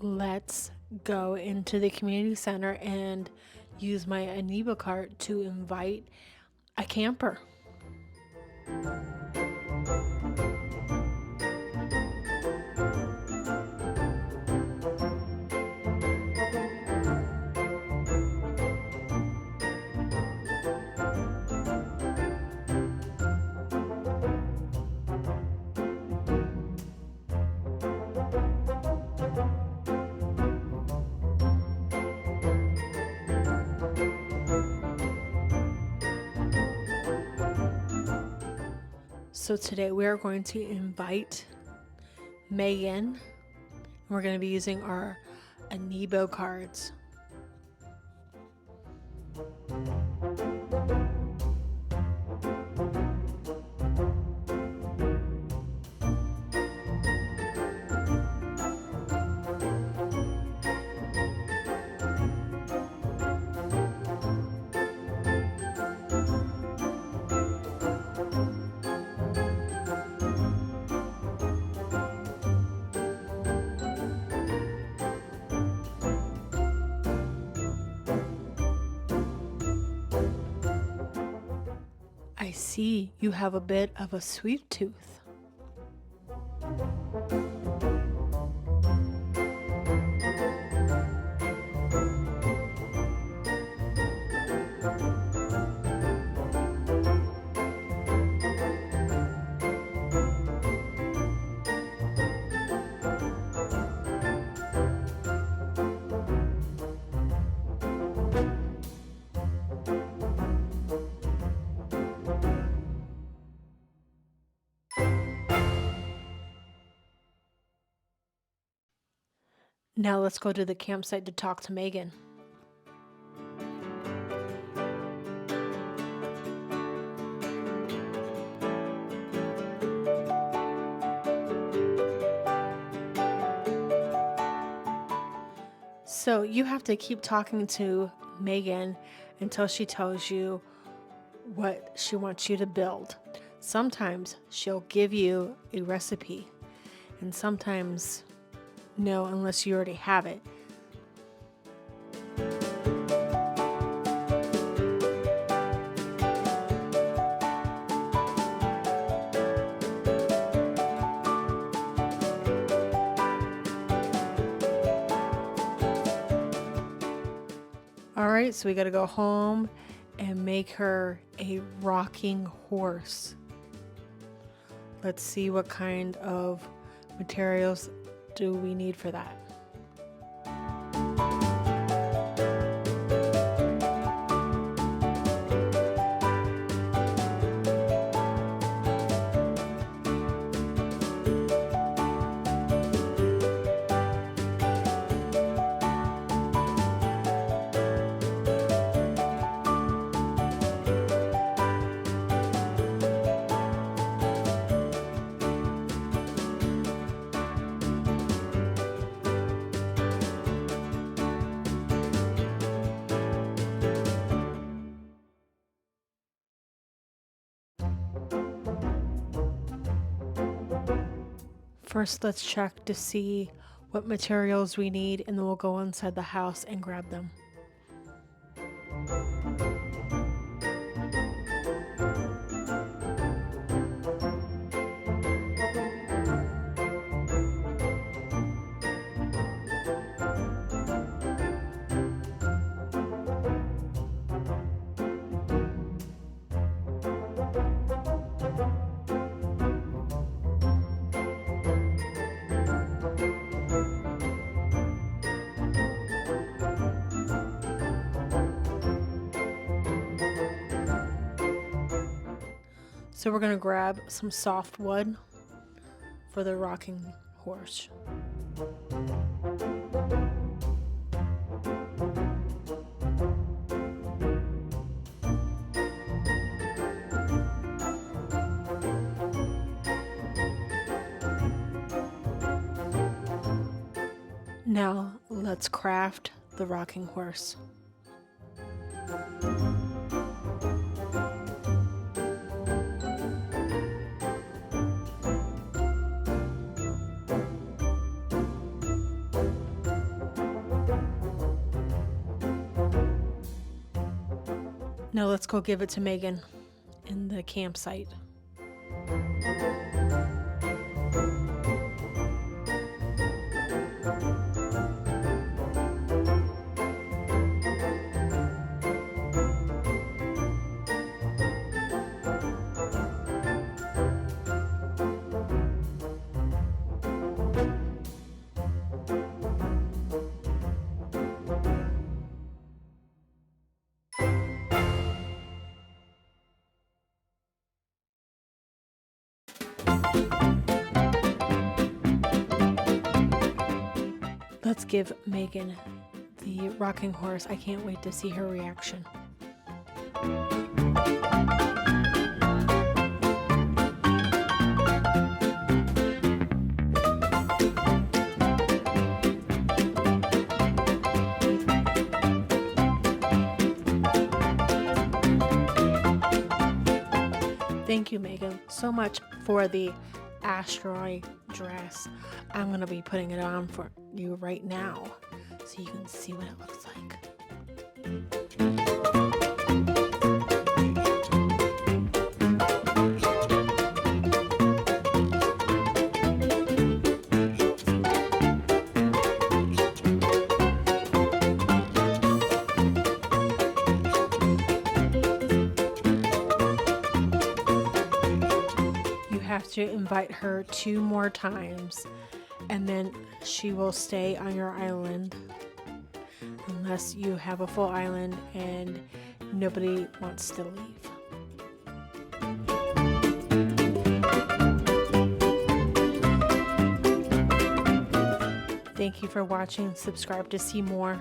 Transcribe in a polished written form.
Let's go into the community center and use my Aniba cart to invite a camper. So today we are going to invite Megan. We're going to be using our Anibo cards. I see you have a bit of a sweet tooth. Now let's go to the campsite to talk to Megan. So you have to keep talking to Megan until she tells you what she wants you to build. Sometimes she'll give you a recipe, and sometimes no, unless you already have it. All right, so we got to go home and make her a rocking horse. Let's see what kind of materials do we need for that. First, let's check to see what materials we need, and then we'll go inside the house and grab them. So we're going to grab some soft wood for the rocking horse. Now let's craft the rocking horse. Now let's go give it to Megan in the campsite. Let's give Megan the rocking horse. I can't wait to see her reaction. Thank you, Megan, so much for the asteroid dress. I'm going to be putting it on for you right now so you can see what it looks like. You have to invite her 2 more times, and then she will stay on your island unless you have a full island and nobody wants to leave. Thank you for watching. Subscribe to see more.